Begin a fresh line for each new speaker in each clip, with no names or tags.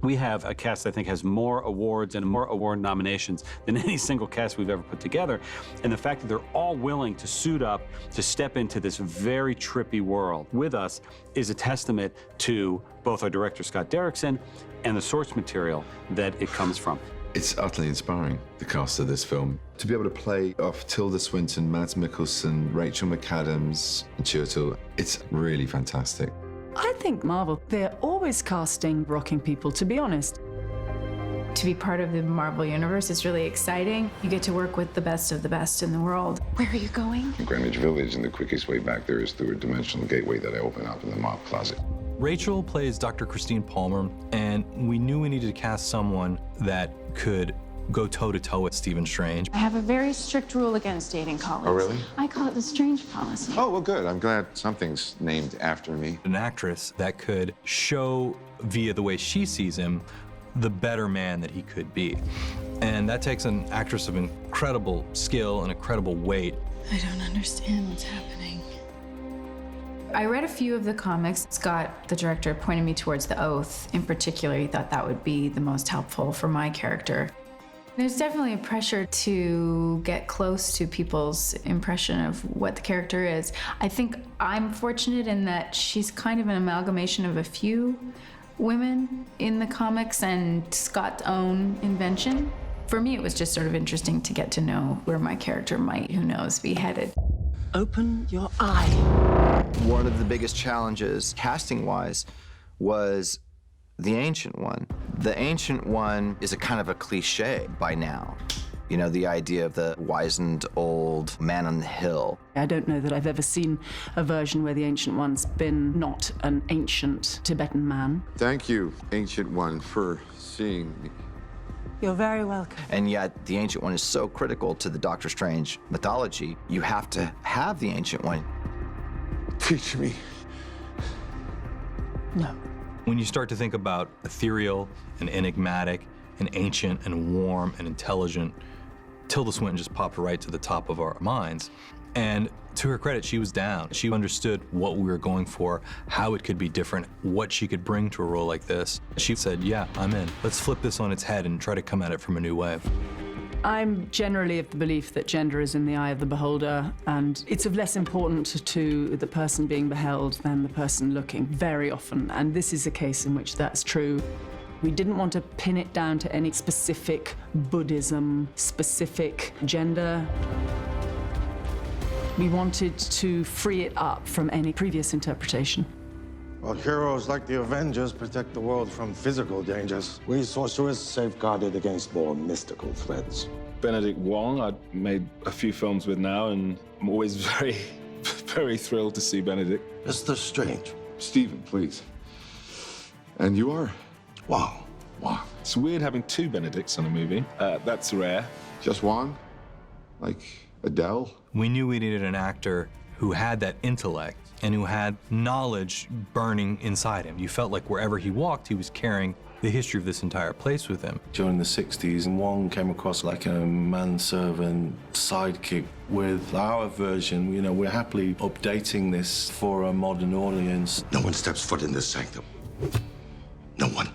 We have a cast I think has more awards and more award nominations than any single cast we've ever put together. And the fact that they're all willing to suit up, to step into this very trippy world with us is a testament to both our director, Scott Derrickson, and the source material that it comes from.
It's utterly inspiring, the cast of this film. To be able to play off Tilda Swinton, Mads Mikkelsen, Rachel McAdams, and Chiwetel, it's really fantastic.
I think Marvel, they're always casting rocking people, to be honest.
To be part of the Marvel Universe is really exciting. You get to work with the best of the best in the world. Where are you going?
Greenwich Village, and the quickest way back there is through a dimensional gateway that I open up in the mop closet.
Rachel plays Dr. Christine Palmer, and we knew we needed to cast someone that could go toe-to-toe with Stephen Strange.
I have a very strict rule against dating colleagues.
Oh, really?
I call it the Strange policy.
Oh, well, good. I'm glad something's named after me.
An actress that could show, via the way she sees him, the better man that he could be. And that takes an actress of incredible skill and incredible weight.
I don't understand what's happening.
I read a few of the comics. Scott, the director, pointed me towards The Oath. In particular, he thought that would be the most helpful for my character. There's definitely a pressure to get close to people's impression of what the character is. I think I'm fortunate in that she's kind of an amalgamation of a few women in the comics and Scott's own invention. For me, it was just sort of interesting to get to know where my character might, who knows, be headed.
Open your eye.
One of the biggest challenges, casting-wise, was the Ancient One. The Ancient One is a kind of a cliche by now. You know, the idea of the wizened old man on the hill.
I don't know that I've ever seen a version where the Ancient One's been not an ancient Tibetan man.
Thank you, Ancient One, for seeing me.
You're very welcome.
And yet, the Ancient One is so critical to the Doctor Strange mythology, you have to have the Ancient One.
Teach me.
No.
When you start to think about ethereal and enigmatic and ancient and warm and intelligent, Tilda Swinton just popped right to the top of our minds. And to her credit, she was down. She understood what we were going for, how it could be different, what she could bring to a role like this. She said, yeah, I'm in. Let's flip this on its head and try to come at it from a new way.
I'm generally of the belief that gender is in the eye of the beholder, and it's of less importance to the person being beheld than the person looking, very often. And this is a case in which that's true. We didn't want to pin it down to any specific Buddhism, specific gender. We wanted to free it up from any previous interpretation.
Well, heroes like the Avengers protect the world from physical dangers. We sorcerers safeguarded against more mystical threats.
Benedict Wong, I've made a few films with now, and I'm always very thrilled to see Benedict.
Mr. Strange.
Stephen, please. And you are?
Wow.
Wow.
It's weird having two Benedicts on a movie. That's rare.
Just Wong? Like Adele?
We knew we needed an actor who had that intellect and who had knowledge burning inside him. You felt like wherever he walked, he was carrying the history of this entire place with him.
During the 60s, Wong came across like a manservant sidekick. With our version, you know, we're happily updating this for a modern audience.
No one steps foot in this sanctum. No one.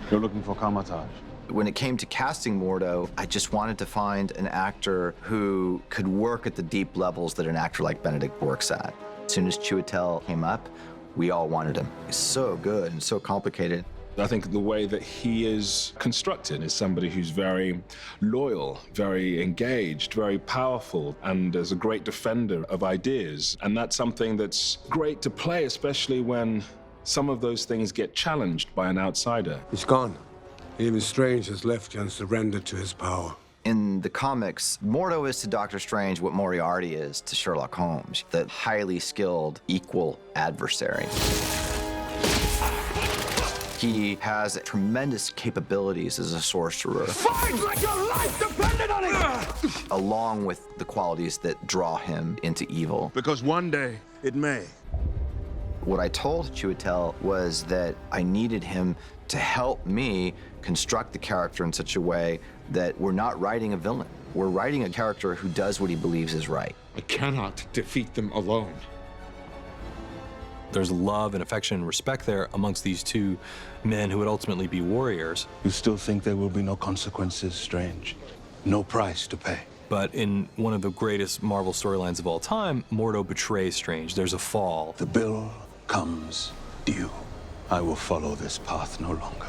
You're looking for Kamataj.
When it came to casting Mordo, I just wanted to find an actor who could work at the deep levels that an actor like Benedict works at. As soon as Chiwetel came up, we all wanted him. He's so good and so complicated.
I think the way that he is constructed is somebody who's very loyal, very engaged, very powerful, and is a great defender of ideas. And that's something that's great to play, especially when some of those things get challenged by an outsider.
He's gone. Even Strange has left and surrendered to his power.
In the comics, Mordo is to Doctor Strange what Moriarty is to Sherlock Holmes, the highly skilled, equal adversary. He has tremendous capabilities as a sorcerer.
Fight like your life depended on it!
Along with the qualities that draw him into evil.
Because one day, it may.
What I told Chiwetel was that I needed him to help me construct the character in such a way that we're not writing a villain. We're writing a character who does what he believes is right.
I cannot defeat them alone.
There's love and affection and respect there amongst these two men who would ultimately be warriors.
You still think there will be no consequences, Strange? No price to pay?
But in one of the greatest Marvel storylines of all time, Mordo betrays Strange. There's a fall.
The bill comes due. I will follow this path no longer.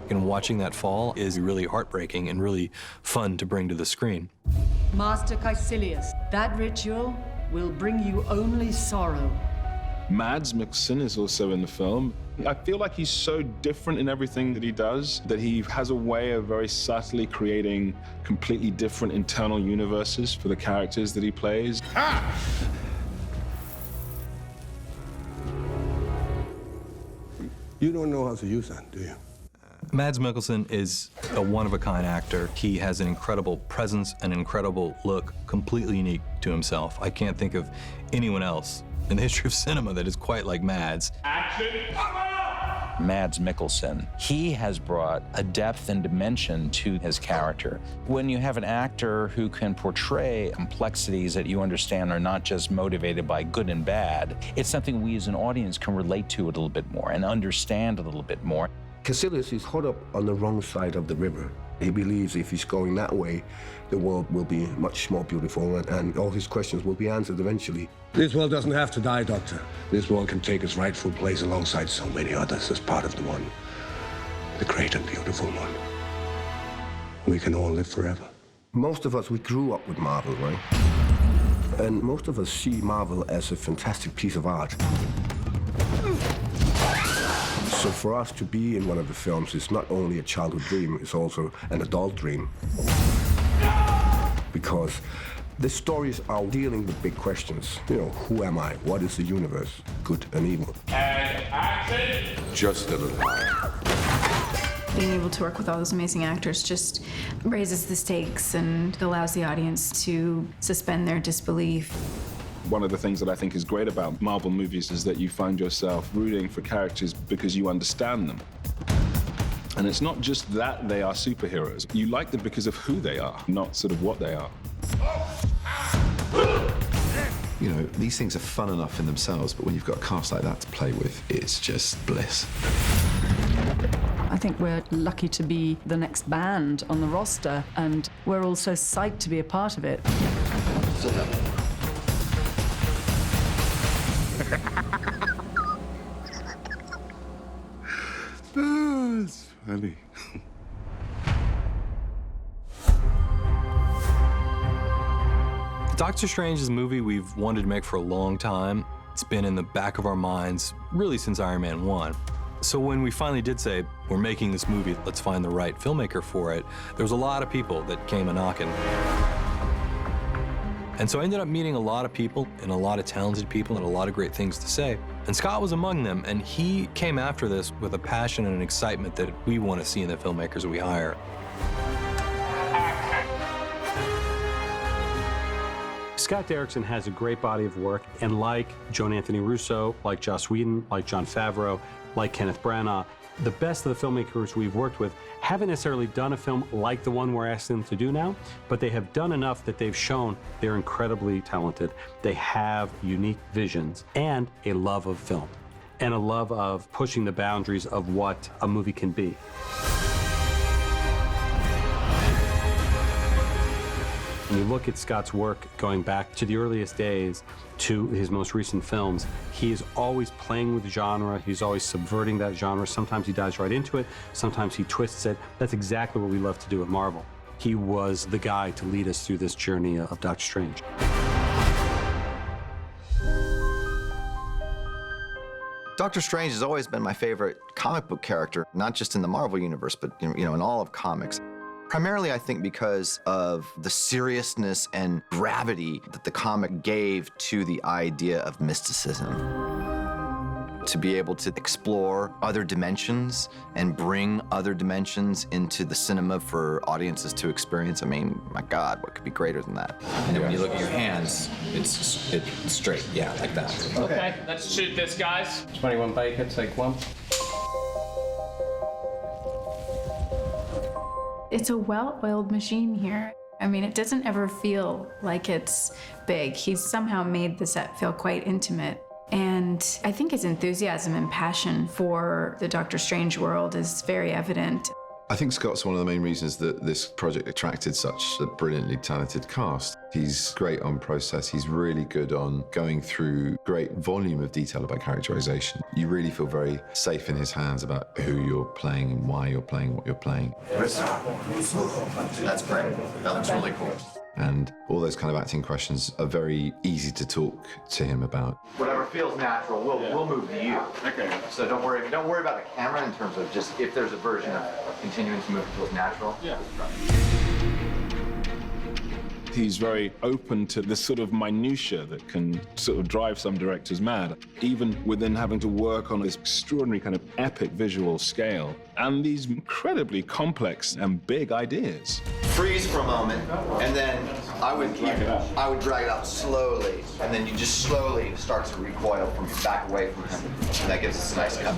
And watching that fall is really heartbreaking and really fun to bring to the screen.
Master Caecilius, that ritual will bring you only sorrow.
Mads Mikkelsen is also in the film. I feel like he's so different in everything that he does that he has a way of very subtly creating completely different internal universes for the characters that he plays.
You don't know how to use that, do you?
Mads Mikkelsen is a one-of-a-kind actor. He has an incredible presence, an incredible look, completely unique to himself. I can't think of anyone else in the history of cinema that is quite like Mads.
Mads Mikkelsen, he has brought a depth and dimension to his character. When you have an actor who can portray complexities that you understand are not just motivated by good and bad, it's something we as an audience can relate to a little bit more and understand a little bit more.
Caecilius is caught up on the wrong side of the river. He believes if he's going that way, the world will be much more beautiful and all his questions will be answered eventually. This world doesn't have to die, Doctor. This world can take its rightful place alongside so many others as part of the one, the great and beautiful one. We can all live forever. Most of us, we grew up with Marvel, right? And most of us see Marvel as a fantastic piece of art. So for us to be in one of the films is not only a childhood dream, it's also an adult dream. Because the stories are dealing with big questions. You know, who am I? What is the universe? Good and evil.
And action! Just a little higher.
Being able to work with all those amazing actors just raises the stakes and allows the audience to suspend their disbelief.
One of the things that I think is great about Marvel movies is that you find yourself rooting for characters because you understand them. And it's not just that they are superheroes. You like them because of who they are, not sort of what they are.
You know, these things are fun enough in themselves, but when you've got a cast like that to play with, it's just bliss.
I think we're lucky to be the next band on the roster, and we're also psyched to be a part of it.
It's funny.
Doctor Strange is a movie we've wanted to make for a long time. It's been in the back of our minds really since Iron Man 1. So when we finally did say, we're making this movie, let's find the right filmmaker for it, there was a lot of people that came a-knocking. And so I ended up meeting a lot of people and a lot of talented people and a lot of great things to say. And Scott was among them, and he came after this with a passion and an excitement that we want to see in the filmmakers that we hire.
Scott Derrickson has a great body of work, and like Joan Anthony Russo, like Joss Whedon, like Jon Favreau, like Kenneth Branagh, the best of the filmmakers we've worked with haven't necessarily done a film like the one we're asking them to do now, but they have done enough that they've shown they're incredibly talented. They have unique visions and a love of film and a love of pushing the boundaries of what a movie can be. When you look at Scott's work going back to the earliest days to his most recent films, he is always playing with genre. He's always subverting that genre. Sometimes he dives right into it. Sometimes he twists it. That's exactly what we love to do at Marvel. He was the guy to lead us through this journey of Doctor Strange.
Doctor Strange has always been my favorite comic book character, not just in the Marvel universe, but in all of comics. Primarily, I think, because of the seriousness and gravity that the comic gave to the idea of mysticism. To be able to explore other dimensions and bring other dimensions into the cinema for audiences to experience. I mean, my God, what could be greater than that?
And then when you look at your hands, it's straight, yeah, like that.
Okay, let's shoot this, guys. 21 bacon, take one.
It's a well-oiled machine here. I mean, it doesn't ever feel like it's big. He's somehow made the set feel quite intimate. And I think his enthusiasm and passion for the Doctor Strange world is very evident.
I think Scott's one of the main reasons that this project attracted such a brilliantly talented cast. He's great on process. He's really good on going through great volume of detail about characterization. You really feel very safe in his hands about who you're playing and why you're playing what you're playing.
That's great. That looks really cool.
And all those kind of acting questions are very easy to talk to him about.
Whatever feels natural, we'll move to you. Okay. So don't worry about the camera in terms of just if there's a version of continuing to move that feels natural. Yeah.
He's very open to this sort of minutia that can sort of drive some directors mad, even within having to work on this extraordinary kind of epic visual scale and these incredibly complex and big ideas.
Freeze for a moment, and then I would drag it out slowly, and then you just slowly start to recoil from back away from him, and that gives us a nice cut.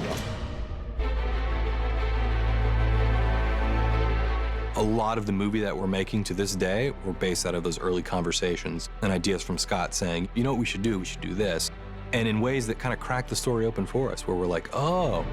A lot of the movie that we're making to this day were based out of those early conversations and ideas from Scott saying, you know what we should do? We should do this. And in ways that kind of cracked the story open for us, where we're like, oh,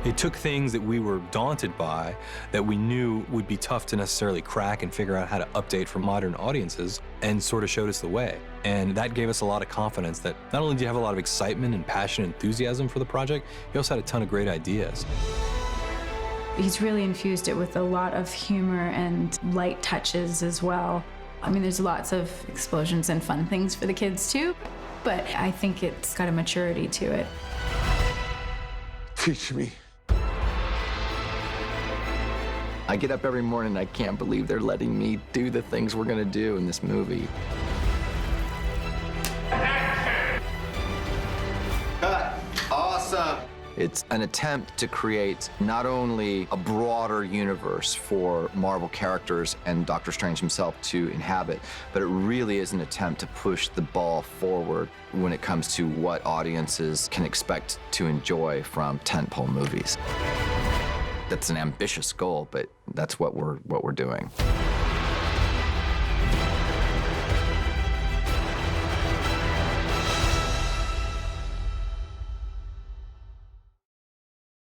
it took things that we were daunted by, that we knew would be tough to necessarily crack and figure out how to update for modern audiences, and sort of showed us the way. And that gave us a lot of confidence that not only do you have a lot of excitement and passion and enthusiasm for the project, you also had a ton of great ideas.
He's really infused it with a lot of humor and light touches as well. I mean, there's lots of explosions and fun things for the kids too, but I think it's got a maturity to it.
Teach me.
I get up every morning and I can't believe they're letting me do the things we're gonna do in this movie. Cut. Awesome. It's an attempt to create not only a broader universe for Marvel characters and Doctor Strange himself to inhabit, but it really is an attempt to push the ball forward when it comes to what audiences can expect to enjoy from tentpole movies. That's an ambitious goal, but that's what we're doing.